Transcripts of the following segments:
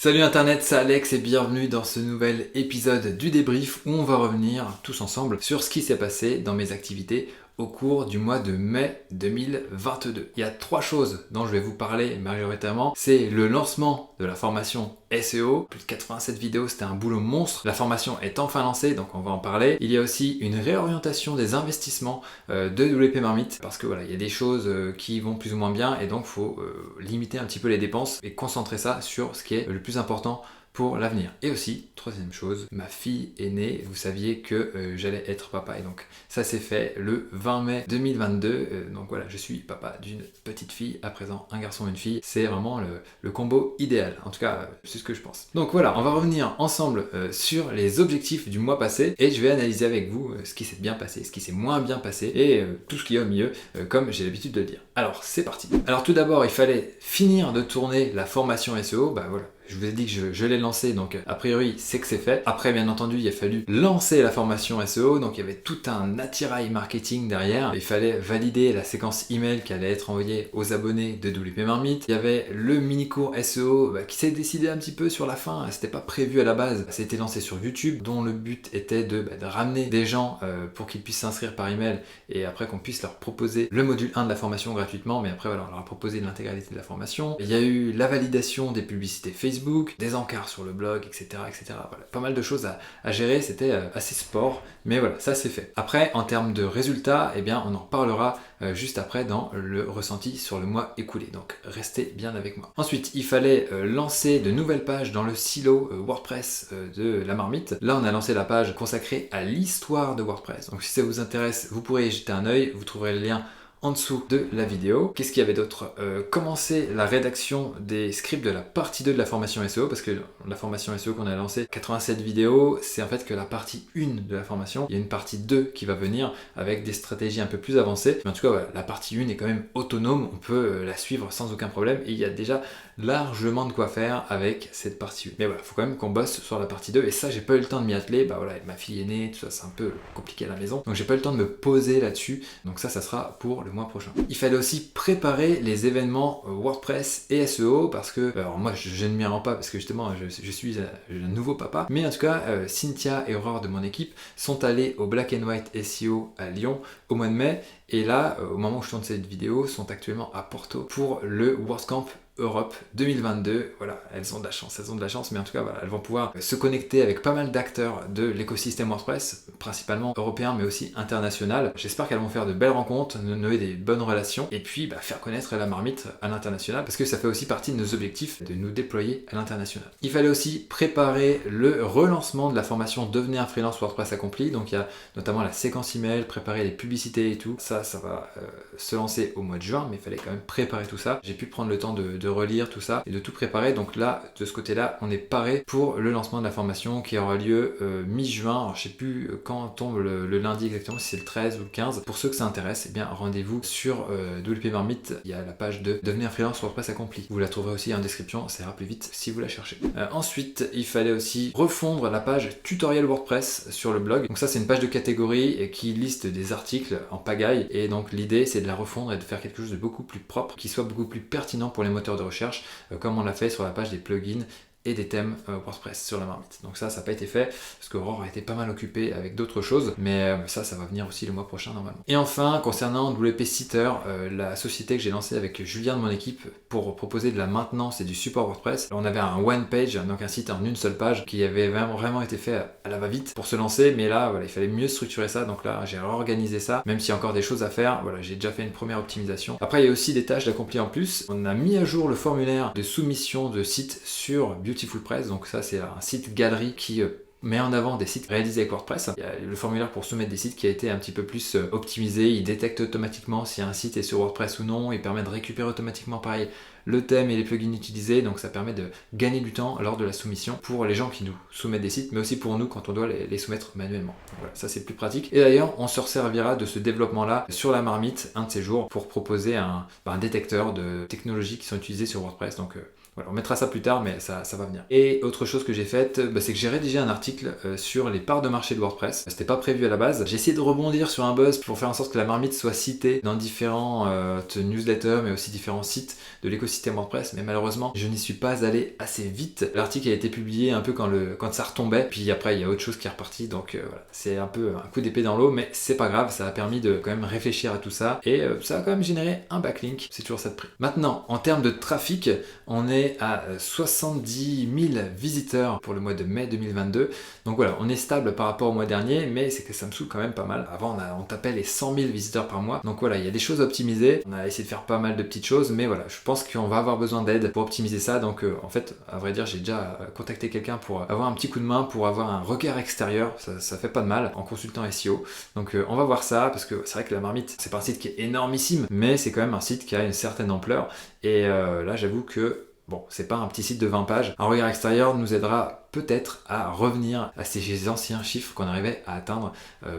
Salut Internet, c'est Alex et bienvenue dans ce nouvel épisode du débrief où on va revenir tous ensemble sur ce qui s'est passé dans mes activités au cours du mois de mai 2022. Il y a trois choses dont je vais vous parler majoritairement. C'est le lancement de la formation SEO, plus de 87 vidéos, c'était un boulot monstre. La formation est enfin lancée, donc on va en parler. Il y a aussi une réorientation des investissements de WP Marmite, parce que voilà, il y a des choses qui vont plus ou moins bien, et donc il faut limiter un petit peu les dépenses et concentrer ça sur ce qui est le plus important pour l'avenir. Et aussi, troisième chose, ma fille est née, vous saviez que j'allais être papa, et donc ça s'est fait le 20 mai 2022, donc voilà, je suis papa d'une petite fille, à présent un garçon et une fille, c'est vraiment le combo idéal, en tout cas c'est ce que je pense. Donc voilà, on va revenir ensemble sur les objectifs du mois passé, et je vais analyser avec vous ce qui s'est bien passé, ce qui s'est moins bien passé, et tout ce qu'il y a au milieu, comme j'ai l'habitude de le dire. Alors c'est parti. Alors tout d'abord, il fallait finir de tourner la formation SEO, bah voilà. Je vous ai dit que je l'ai lancé, donc a priori c'est que c'est fait. Après bien entendu il a fallu lancer la formation SEO, donc il y avait tout un attirail marketing derrière. Il fallait valider la séquence email qui allait être envoyée aux abonnés de WP Marmite. Il y avait le mini cours SEO qui s'est décidé un petit peu sur la fin, c'était pas prévu à la base. C'était lancé sur YouTube, dont le but était de ramener des gens pour qu'ils puissent s'inscrire par email et après qu'on puisse leur proposer le module 1 de la formation gratuitement, mais après voilà, on leur a proposé l'intégralité de la formation. Il y a eu la validation des publicités Facebook, des encarts sur le blog, etc. etc. Voilà, pas mal de choses à gérer, c'était assez sport, mais voilà, ça c'est fait. Après, en termes de résultats, eh bien, on en parlera juste après dans le ressenti sur le mois écoulé, donc restez bien avec moi. Ensuite, il fallait lancer de nouvelles pages dans le silo WordPress de la marmite. Là, on a lancé la page consacrée à l'histoire de WordPress, donc si ça vous intéresse, vous pourrez y jeter un œil, vous trouverez le lien en dessous de la vidéo. Qu'est-ce qu'il y avait d'autre? Commencer la rédaction des scripts de la partie 2 de la formation SEO, parce que la formation SEO qu'on a lancée, 87 vidéos, c'est en fait que la partie 1 de la formation. Il y a une partie 2 qui va venir avec des stratégies un peu plus avancées, mais en tout cas voilà, la partie 1 est quand même autonome, on peut la suivre sans aucun problème, et il y a déjà largement de quoi faire avec cette partie 1. Mais voilà, il faut quand même qu'on bosse sur la partie 2, et ça j'ai pas eu le temps de m'y atteler, bah voilà, ma fille est née, tout ça c'est un peu compliqué à la maison, donc j'ai pas eu le temps de me poser là-dessus, donc ça sera pour le mois prochain. Il fallait aussi préparer les événements WordPress et SEO, parce que, alors moi je ne m'y rends pas parce que justement je suis un nouveau papa, mais en tout cas Cynthia et Aurore de mon équipe sont allés au Black and White SEO à Lyon au mois de mai, et là au moment où je tourne cette vidéo sont actuellement à Porto pour le WordCamp Europe 2022, voilà, elles ont de la chance, mais en tout cas, voilà, elles vont pouvoir se connecter avec pas mal d'acteurs de l'écosystème WordPress, principalement européen, mais aussi international. J'espère qu'elles vont faire de belles rencontres, nouer des bonnes relations, et puis faire connaître la marmite à l'international, parce que ça fait aussi partie de nos objectifs de nous déployer à l'international. Il fallait aussi préparer le relancement de la formation Devenir un freelance WordPress accompli, donc il y a notamment la séquence email, préparer les publicités et tout, ça va se lancer au mois de juin, mais il fallait quand même préparer tout ça. J'ai pu prendre le temps de relire tout ça et de tout préparer, donc là de ce côté là on est paré pour le lancement de la formation qui aura lieu mi-juin. Alors je sais plus quand tombe le lundi exactement, si c'est le 13 ou le 15. Pour ceux que ça intéresse, eh bien rendez-vous sur WP Marmite, il y a la page de Devenir freelance WordPress accompli, vous la trouverez aussi en description, ça ira plus vite si vous la cherchez. Ensuite il fallait aussi refondre la page tutoriel WordPress sur le blog, donc ça c'est une page de catégorie qui liste des articles en pagaille, et donc l'idée c'est de la refondre et de faire quelque chose de beaucoup plus propre, qui soit beaucoup plus pertinent pour les moteurs de recherche, comme on l'a fait sur la page des plugins et des thèmes WordPress sur la marmite. Donc ça n'a pas été fait parce qu'Aurore a été pas mal occupée avec d'autres choses, mais ça va venir aussi le mois prochain normalement. Et enfin, concernant WP Sitter, la société que j'ai lancée avec Julien de mon équipe pour proposer de la maintenance et du support WordPress, on avait un one page, donc un site en une seule page qui avait vraiment été fait à la va-vite pour se lancer, mais là voilà, il fallait mieux structurer ça, donc là j'ai réorganisé ça, même s'il y a encore des choses à faire, voilà, j'ai déjà fait une première optimisation. Après il y a aussi des tâches d'accompli en plus, on a mis à jour le formulaire de soumission de site sur Beautiful Press, donc ça c'est un site galerie qui met en avant des sites réalisés avec WordPress. Il y a le formulaire pour soumettre des sites qui a été un petit peu plus optimisé, il détecte automatiquement si un site est sur WordPress ou non, il permet de récupérer automatiquement pareil le thème et les plugins utilisés, donc ça permet de gagner du temps lors de la soumission pour les gens qui nous soumettent des sites, mais aussi pour nous quand on doit les soumettre manuellement. Donc voilà, ça c'est plus pratique. Et d'ailleurs, on se servira de ce développement-là sur la marmite un de ces jours pour proposer un détecteur de technologies qui sont utilisées sur WordPress. Donc Voilà, on mettra ça plus tard, mais ça va venir. Et autre chose que j'ai faite, c'est que j'ai rédigé un article sur les parts de marché de WordPress. C'était pas prévu à la base. J'ai essayé de rebondir sur un buzz pour faire en sorte que la marmite soit citée dans différents newsletters, mais aussi différents sites de l'écosystème WordPress. Mais malheureusement, je n'y suis pas allé assez vite. L'article a été publié un peu quand ça retombait. Puis après, il y a autre chose qui est reparti. Donc voilà, c'est un peu un coup d'épée dans l'eau, mais c'est pas grave. Ça a permis de quand même réfléchir à tout ça. Et ça a quand même généré un backlink. C'est toujours ça de prix. Maintenant, en termes de trafic, on est à 70 000 visiteurs pour le mois de mai 2022. Donc voilà, on est stable par rapport au mois dernier, mais c'est que ça me saoule quand même pas mal. Avant, on tapait les 100 000 visiteurs par mois. Donc voilà, il y a des choses à optimiser. On a essayé de faire pas mal de petites choses, mais voilà, je pense qu'on va avoir besoin d'aide pour optimiser ça. Donc en fait, à vrai dire, j'ai déjà contacté quelqu'un pour avoir un petit coup de main, pour avoir un regard extérieur. Ça fait pas de mal en consultant SEO. Donc on va voir ça, parce que c'est vrai que la marmite, c'est pas un site qui est énormissime, mais c'est quand même un site qui a une certaine ampleur. Et là, j'avoue que bon, c'est pas un petit site de 20 pages. Un regard extérieur nous aidera peut-être à revenir à ces anciens chiffres qu'on arrivait à atteindre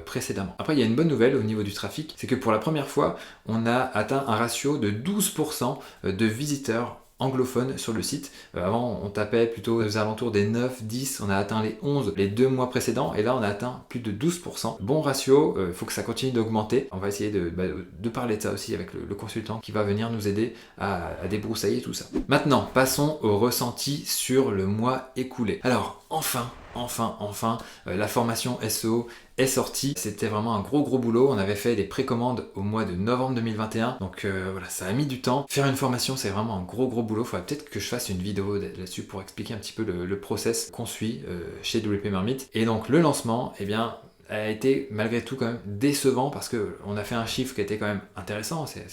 précédemment. Après, il y a une bonne nouvelle au niveau du trafic, c'est que pour la première fois, on a atteint un ratio de 12% de visiteurs anglophones sur le site. Avant, on tapait plutôt aux alentours des 9, 10, on a atteint les 11 les 2 mois précédents, et là, on a atteint plus de 12%. Bon ratio, il faut que ça continue d'augmenter. On va essayer de parler de ça aussi avec le consultant qui va venir nous aider à débroussailler tout ça. Maintenant, passons au ressenti sur le mois écoulé. Alors, enfin, la formation SEO est sortie. C'était vraiment un gros boulot. On avait fait des précommandes au mois de novembre 2021. Donc voilà, ça a mis du temps. Faire une formation, c'est vraiment un gros boulot. Il faudrait peut-être que je fasse une vidéo là-dessus pour expliquer un petit peu le process qu'on suit chez WP Marmite. Et donc le lancement, eh bien, a été malgré tout quand même décevant, parce que on a fait un chiffre qui était quand même intéressant. C'est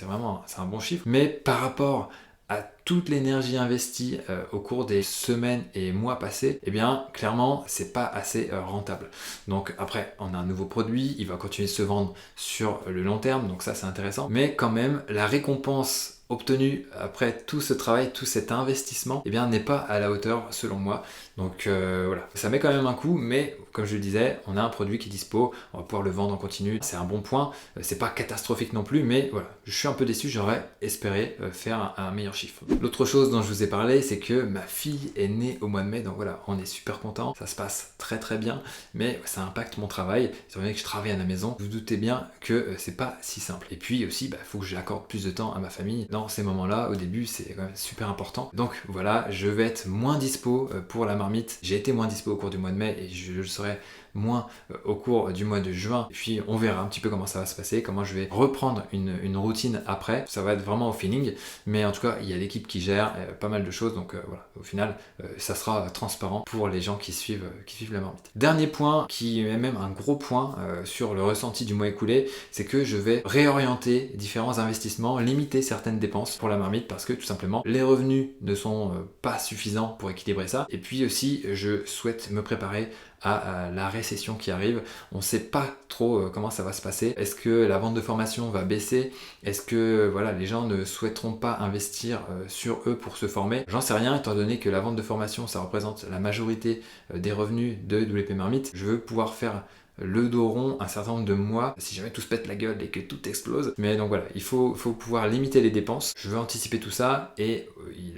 un bon chiffre. Mais par rapport à toute l'énergie investie au cours des semaines et mois passés, eh bien clairement c'est pas assez rentable. Donc après, on a un nouveau produit, il va continuer de se vendre sur le long terme, donc ça c'est intéressant, mais quand même la récompense obtenue après tout ce travail, tout cet investissement, eh bien n'est pas à la hauteur selon moi. Donc voilà, ça met quand même un coup, mais comme je le disais, on a un produit qui est dispo, on va pouvoir le vendre en continu, c'est un bon point, c'est pas catastrophique non plus, mais voilà, je suis un peu déçu, j'aurais espéré faire un meilleur chiffre. L'autre chose dont je vous ai parlé, c'est que ma fille est née au mois de mai, donc voilà, on est super content, ça se passe très bien, mais ça impacte mon travail, étant donné que je travaille à la maison, vous vous doutez bien que c'est pas si simple. Et puis aussi, faut que j'accorde plus de temps à ma famille dans ces moments-là, au début c'est quand même super important. Donc voilà, je vais être moins dispo pour la marmite, j'ai été moins dispo au cours du mois de mai et je le serai moins au cours du mois de juin, et puis on verra un petit peu comment ça va se passer, comment je vais reprendre une routine après. Ça va être vraiment au feeling, mais en tout cas il y a l'équipe qui gère pas mal de choses, donc voilà, au final ça sera transparent pour les gens qui suivent la marmite. Dernier point, qui est même un gros point sur le ressenti du mois écoulé, c'est que je vais réorienter différents investissements, limiter certaines dépenses pour la marmite, parce que tout simplement les revenus ne sont pas suffisants pour équilibrer ça, et puis aussi je souhaite me préparer à la récession qui arrive. On ne sait pas trop comment ça va se passer. Est-ce que la vente de formation va baisser? Est-ce que voilà, les gens ne souhaiteront pas investir sur eux pour se former? J'en sais rien, étant donné que la vente de formation, ça représente la majorité des revenus de WP Marmite. Je veux pouvoir faire le dos rond un certain nombre de mois, si jamais tout se pète la gueule et que tout explose. Mais donc voilà, il faut pouvoir limiter les dépenses. Je veux anticiper tout ça, et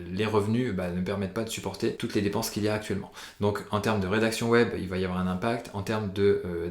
les revenus ne permettent pas de supporter toutes les dépenses qu'il y a actuellement. Donc en termes de rédaction web, il va y avoir un impact. En termes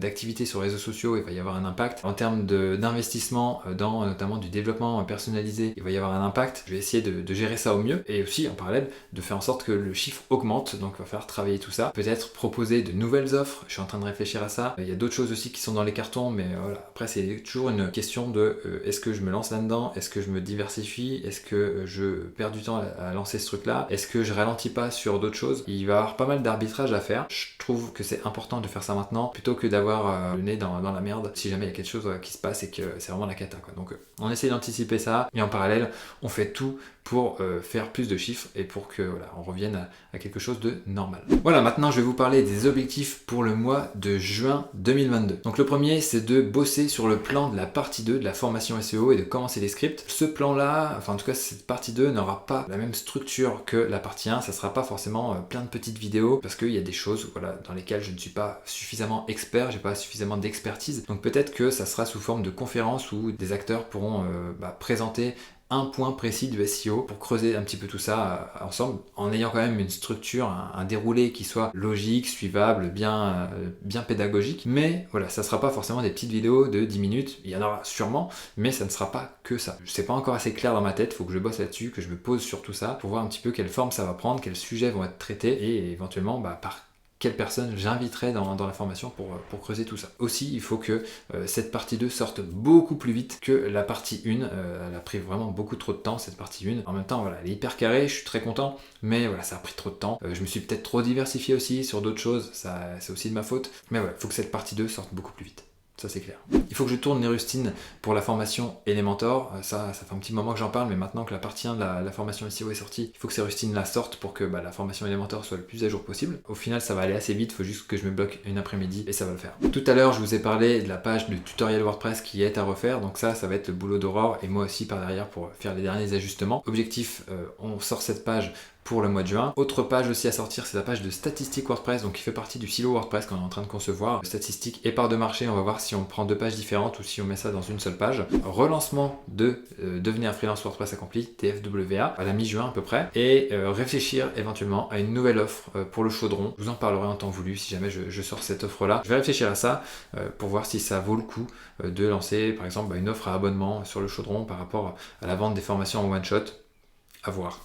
d'activité sur les réseaux sociaux, il va y avoir un impact. En termes d'investissement dans notamment du développement personnalisé, il va y avoir un impact. Je vais essayer de gérer ça au mieux, et aussi en parallèle de faire en sorte que le chiffre augmente. Donc il va falloir travailler tout ça. Peut-être proposer de nouvelles offres. Je suis en train de réfléchir à ça. Il y a d'autres choses aussi qui sont dans les cartons, mais voilà. Après, c'est toujours une question de est-ce que je me lance là-dedans? Est-ce que je me diversifie? Est-ce que je perds du temps à lancer ce truc-là? Est-ce que je ralentis pas sur d'autres choses? Il va y avoir pas mal d'arbitrage à faire. Je trouve que c'est important de faire ça maintenant, plutôt que d'avoir le nez dans la merde si jamais il y a quelque chose qui se passe et que c'est vraiment la cata, quoi. Donc on essaie d'anticiper ça, et en parallèle, on fait tout pour faire plus de chiffres et pour que voilà, on revienne à quelque chose de normal. Voilà, maintenant je vais vous parler des objectifs pour le mois de juin 2022. Donc le premier, c'est de bosser sur le plan de la partie 2 de la formation SEO et de commencer les scripts. Ce plan-là, enfin en tout cas cette partie 2 n'aura pas la même structure que la partie 1, ça sera pas forcément plein de petites vidéos, parce qu'il y a des choses voilà, dans lesquelles je ne suis pas suffisamment expert, j'ai pas suffisamment d'expertise. Donc peut-être que ça sera sous forme de conférences où des acteurs pourront présenter un point précis du SEO pour creuser un petit peu tout ça ensemble, en ayant quand même une structure, un déroulé qui soit logique, suivable, bien pédagogique. Mais voilà, ça sera pas forcément des petites vidéos de 10 minutes, il y en aura sûrement, mais ça ne sera pas que ça. C'est pas encore assez clair dans ma tête, il faut que je bosse là-dessus, que je me pose sur tout ça, pour voir un petit peu quelle forme ça va prendre, quels sujets vont être traités, et éventuellement par quelle personne j'inviterai dans la formation pour creuser tout ça. Aussi, il faut que cette partie 2 sorte beaucoup plus vite que la partie 1. Elle a pris vraiment beaucoup trop de temps, cette partie 1. En même temps, voilà, elle est hyper carrée, je suis très content, mais voilà, ça a pris trop de temps. Je me suis peut-être trop diversifié aussi sur d'autres choses, ça c'est aussi de ma faute. Mais voilà, il faut que cette partie 2 sorte beaucoup plus vite. Ça c'est clair. Il faut que je tourne les rustines pour la formation Elementor. Ça fait un petit moment que j'en parle, mais maintenant que la partie 1 de la formation SEO est sortie, il faut que ces rustines-là sortent pour que la formation Elementor soit le plus à jour possible. Au final, ça va aller assez vite, il faut juste que je me bloque une après-midi et ça va le faire. Tout à l'heure, je vous ai parlé de la page de tutoriel WordPress qui est à refaire, donc ça va être le boulot d'Aurore et moi aussi par derrière pour faire les derniers ajustements. Objectif, on sort cette page pour le mois de juin. Autre page aussi à sortir, c'est la page de statistiques WordPress, donc qui fait partie du silo WordPress qu'on est en train de concevoir. Statistiques et part de marché, on va voir si on prend deux pages différentes ou si on met ça dans une seule page. Relancement de devenir un freelance WordPress accompli, TFWA, à la mi-juin à peu près. Et réfléchir éventuellement à une nouvelle offre pour le chaudron. Je vous en parlerai en temps voulu si jamais je sors cette offre-là. Je vais réfléchir à ça pour voir si ça vaut le coup de lancer par exemple une offre à abonnement sur le chaudron par rapport à la vente des formations en one-shot. À voir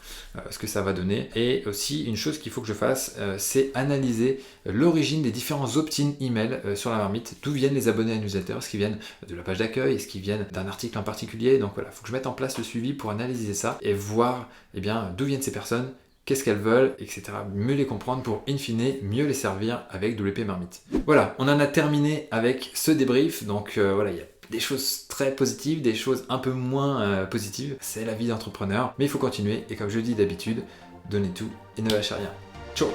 ce que ça va donner. Et aussi une chose qu'il faut que je fasse, c'est analyser l'origine des différents opt-in email sur la marmite, d'où viennent les abonnés à la newsletter, est-ce qu'ils viennent de la page d'accueil, est-ce qu'ils viennent d'un article en particulier. Donc voilà, il faut que je mette en place le suivi pour analyser ça et voir d'où viennent ces personnes, qu'est-ce qu'elles veulent, etc. Mieux les comprendre pour, in fine, mieux les servir avec WP Marmite. Voilà, on en a terminé avec ce débrief. Donc voilà, il y a des choses très positives, des choses un peu moins positives. C'est la vie d'entrepreneur, mais il faut continuer. Et comme je dis d'habitude, donnez tout et ne lâchez rien. Ciao!